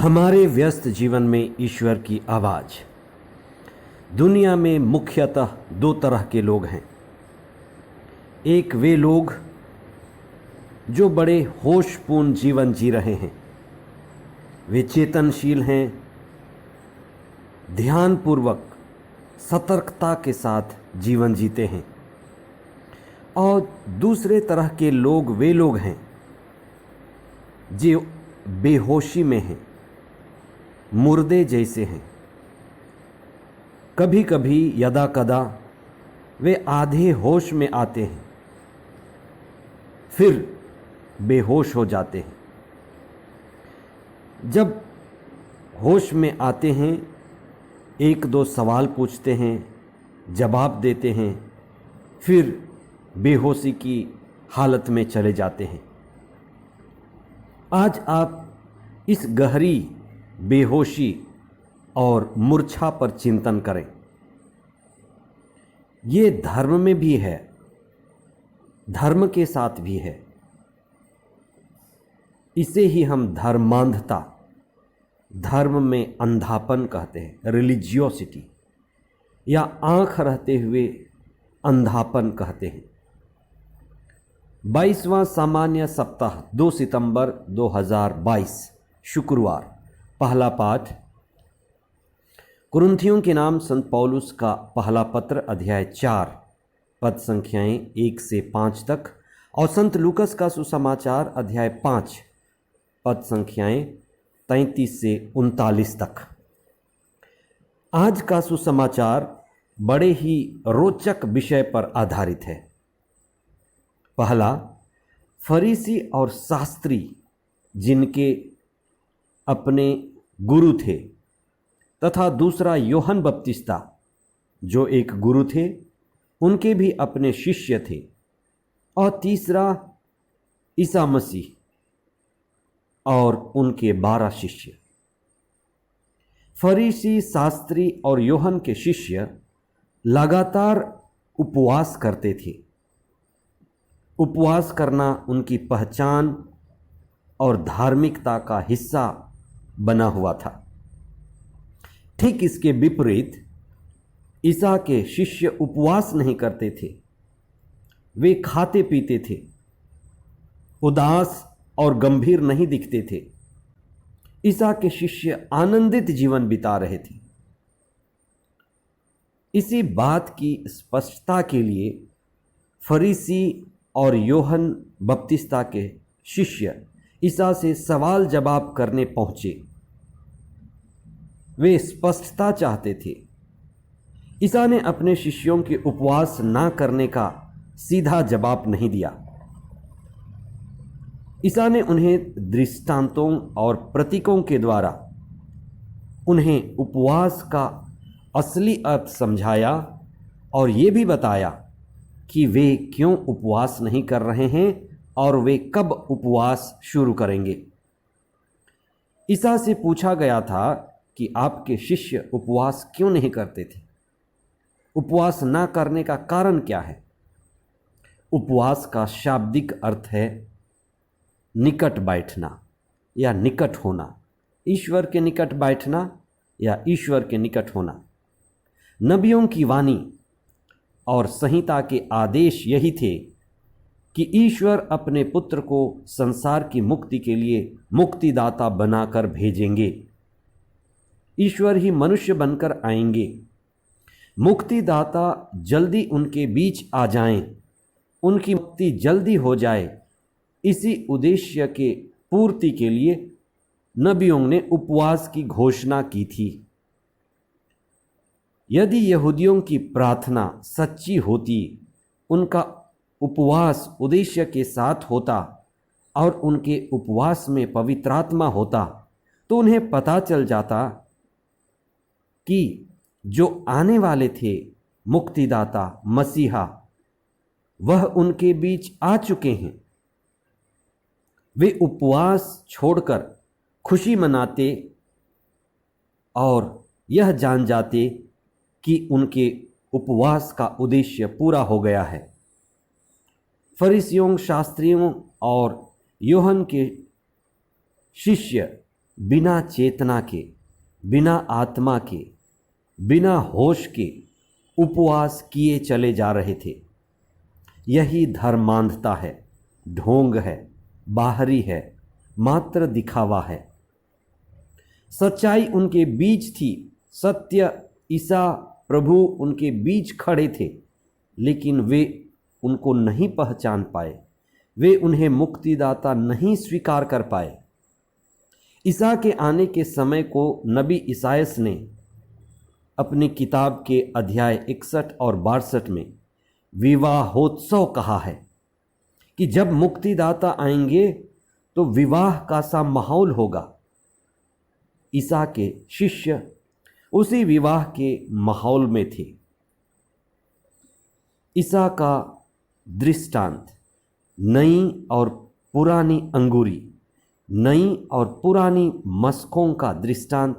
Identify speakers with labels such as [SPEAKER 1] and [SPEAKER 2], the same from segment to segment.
[SPEAKER 1] हमारे व्यस्त जीवन में ईश्वर की आवाज़। दुनिया में मुख्यतः दो तरह के लोग हैं। एक वे लोग जो बड़े होशपूर्ण जीवन जी रहे हैं, वे चेतनशील हैं, ध्यानपूर्वक सतर्कता के साथ जीवन जीते हैं। और दूसरे तरह के लोग वे लोग हैं जो बेहोशी में हैं, मुर्दे जैसे हैं। कभी कभी यदा कदा वे आधे होश में आते हैं, फिर बेहोश हो जाते हैं। जब होश में आते हैं, एक दो सवाल पूछते हैं, जवाब देते हैं, फिर बेहोशी की हालत में चले जाते हैं। आज आप इस गहरी बेहोशी और मूर्छा पर चिंतन करें। ये धर्म में भी है, धर्म के साथ भी है। इसे ही हम धर्मांधता, धर्म में अंधापन कहते हैं, रिलीजियोसिटी, या आंख रहते हुए अंधापन कहते हैं। 22वां सामान्य सप्ताह 2 सितंबर 2022 शुक्रवार। पहला पाठ कुरिन्थियों के नाम संत पौलुस का पहला पत्र अध्याय 4 पद संख्याएं 1 से 5 तक, और संत लूकस का सुसमाचार अध्याय 5 पद संख्याएं 33 से 39 तक। आज का सुसमाचार बड़े ही रोचक विषय पर आधारित है। पहला, फरीसी और शास्त्री जिनके अपने गुरु थे, तथा दूसरा यूहन्ना बपतिस्ता जो एक गुरु थे, उनके भी अपने शिष्य थे, और तीसरा ईसा मसीह और उनके 12 शिष्य। फरीसी, शास्त्री और यूहन्ना के शिष्य लगातार उपवास करते थे। उपवास करना उनकी पहचान और धार्मिकता का हिस्सा बना हुआ था। ठीक इसके विपरीत ईसा के शिष्य उपवास नहीं करते थे। वे खाते पीते थे, उदास और गंभीर नहीं दिखते थे। ईसा के शिष्य आनंदित जीवन बिता रहे थे। इसी बात की स्पष्टता के लिए फरीसी और यूहन्ना बपतिस्ता के शिष्य ईसा से सवाल जवाब करने पहुंचे। वे स्पष्टता चाहते थे। ईसा ने अपने शिष्यों के उपवास ना करने का सीधा जवाब नहीं दिया। ईसा ने उन्हें दृष्टांतों और प्रतीकों के द्वारा उन्हें उपवास का असली अर्थ समझाया, और ये भी बताया कि वे क्यों उपवास नहीं कर रहे हैं और वे कब उपवास शुरू करेंगे। ईसा से पूछा गया था कि आपके शिष्य उपवास क्यों नहीं करते थे? उपवास ना करने का कारण क्या है? उपवास का शाब्दिक अर्थ है निकट बैठना या निकट होना, ईश्वर के निकट बैठना या ईश्वर के निकट होना। नबियों की वाणी और संहिता के आदेश यही थे कि ईश्वर अपने पुत्र को संसार की मुक्ति के लिए मुक्तिदाता बनाकर भेजेंगे। ईश्वर ही मनुष्य बनकर आएंगे। मुक्तिदाता जल्दी उनके बीच आ जाएं, उनकी मुक्ति जल्दी हो जाए। इसी उद्देश्य के पूर्ति के लिए नबियों ने उपवास की घोषणा की थी। यदि यहूदियों की प्रार्थना सच्ची होती, उनका उपवास उद्देश्य के साथ होता और उनके उपवास में पवित्र आत्मा होता, तो उन्हें पता चल जाता कि जो आने वाले थे मुक्तिदाता मसीहा, वह उनके बीच आ चुके हैं। वे उपवास छोड़कर खुशी मनाते और यह जान जाते कि उनके उपवास का उद्देश्य पूरा हो गया है। फरीसियों, शास्त्रियों और यूहन्ना के शिष्य बिना चेतना के, बिना आत्मा के, बिना होश के उपवास किए चले जा रहे थे। यही धर्मांधता है, ढोंग है, बाहरी है, मात्र दिखावा है। सच्चाई उनके बीच थी, सत्य ईसा प्रभु उनके बीच खड़े थे, लेकिन वे उनको नहीं पहचान पाए, वे उन्हें मुक्तिदाता नहीं स्वीकार कर पाए। ईसा के आने के समय को नबी ईसायास ने अपनी किताब के अध्याय 61 और 62 में विवाहोत्सव कहा है कि जब मुक्तिदाता आएंगे तो विवाह का सा माहौल होगा। ईसा के शिष्य उसी विवाह के माहौल में थे। ईसा का दृष्टांत नई और पुरानी अंगूरी, नई और पुरानी मस्कों का दृष्टांत,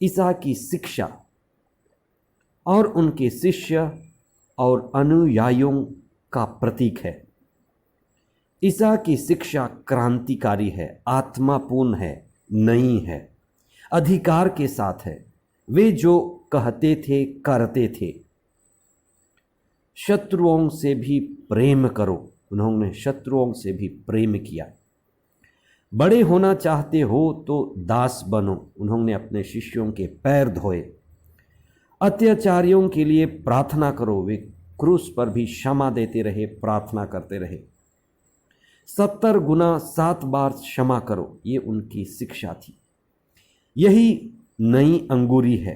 [SPEAKER 1] ईसा की शिक्षा और उनके शिष्य और अनुयायियों का प्रतीक है। ईसा की शिक्षा क्रांतिकारी है, आत्मापूर्ण है, नई है, अधिकार के साथ है। वे जो कहते थे करते थे। शत्रुओं से भी प्रेम करो, उन्होंने शत्रुओं से भी प्रेम किया। बड़े होना चाहते हो तो दास बनो, उन्होंने अपने शिष्यों के पैर धोए। अत्याचारियों के लिए प्रार्थना करो, वे क्रूस पर भी क्षमा देते रहे, प्रार्थना करते रहे। 70 गुना 7 बार क्षमा करो, ये उनकी शिक्षा थी। यही नई अंगूरी है,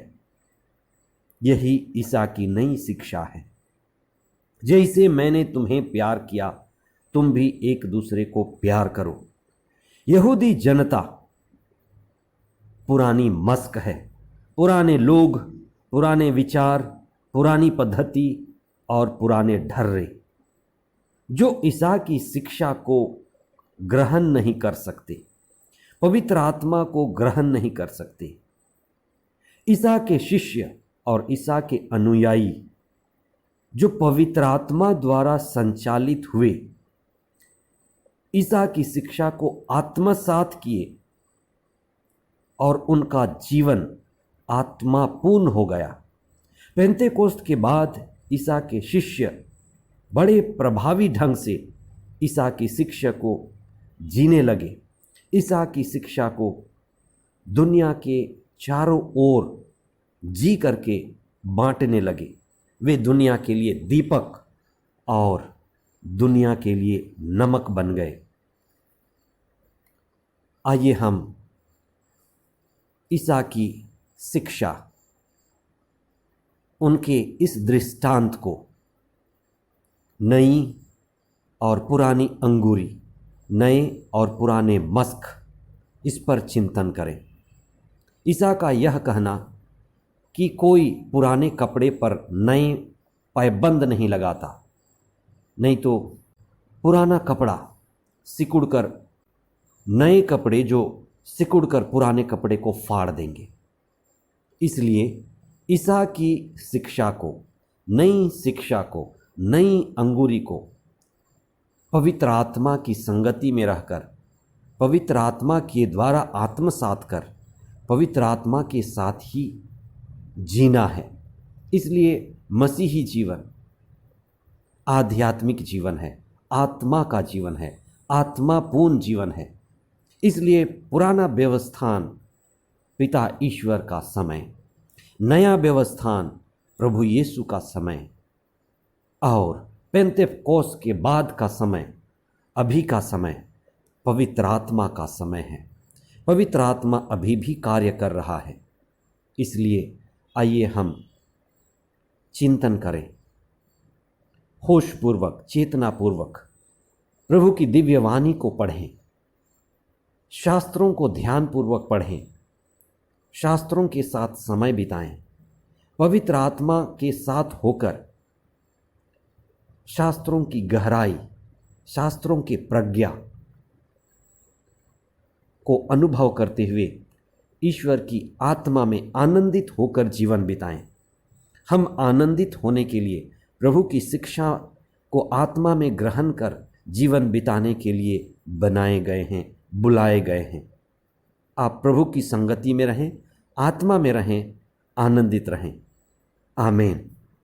[SPEAKER 1] यही ईसा की नई शिक्षा है। जैसे मैंने तुम्हें प्यार किया, तुम भी एक दूसरे को प्यार करो। यहूदी जनता पुरानी मस्क है, पुराने लोग, पुराने विचार, पुरानी पद्धति और पुराने ढर्रे, जो ईसा की शिक्षा को ग्रहण नहीं कर सकते, पवित्र आत्मा को ग्रहण नहीं कर सकते। ईसा के शिष्य और ईसा के अनुयायी जो पवित्र आत्मा द्वारा संचालित हुए, ईसा की शिक्षा को आत्मसात किए और उनका जीवन आत्मापूर्ण हो गया। पेंतेकोस्त के बाद ईसा के शिष्य बड़े प्रभावी ढंग से ईसा की शिक्षा को जीने लगे। ईसा की शिक्षा को दुनिया के चारों ओर जी करके बांटने लगे। वे दुनिया के लिए दीपक और दुनिया के लिए नमक बन गए। आइए हम ईसा की शिक्षा, उनके इस दृष्टांत को, नई और पुरानी अंगूरी, नए और पुराने मस्क, इस पर चिंतन करें। ईसा का यह कहना कि कोई पुराने कपड़े पर नए पैबंद नहीं लगाता, नहीं तो पुराना कपड़ा सिकुड़कर, नए कपड़े जो सिकुड़कर पुराने कपड़े को फाड़ देंगे। इसलिए ईसा की शिक्षा को, नई शिक्षा को, नई अंगूरी को पवित्र आत्मा की संगति में रहकर, पवित्र आत्मा के द्वारा आत्मसात कर, पवित्र आत्मा के साथ ही जीना है। इसलिए मसीही जीवन आध्यात्मिक जीवन है, आत्मा का जीवन है, आत्मापूर्ण जीवन है। इसलिए पुराना व्यवस्थान पिता ईश्वर का समय, नया व्यवस्थान प्रभु यीशु का समय और पेंतेकोस्त के बाद का समय, अभी का समय पवित्र आत्मा का समय है। पवित्र आत्मा अभी भी कार्य कर रहा है। इसलिए आइए हम चिंतन करें, होशपूर्वक, चेतनापूर्वक प्रभु की दिव्य वाणी को पढ़ें, शास्त्रों को ध्यानपूर्वक पढ़ें, शास्त्रों के साथ समय बिताएं, पवित्र आत्मा के साथ होकर शास्त्रों की गहराई, शास्त्रों की प्रज्ञा को अनुभव करते हुए ईश्वर की आत्मा में आनंदित होकर जीवन बिताएं। हम आनंदित होने के लिए प्रभु की शिक्षा को आत्मा में ग्रहण कर जीवन बिताने के लिए बनाए गए हैं, बुलाए गए हैं। आप प्रभु की संगति में रहें, आत्मा में रहें, आनंदित रहें। आमीन।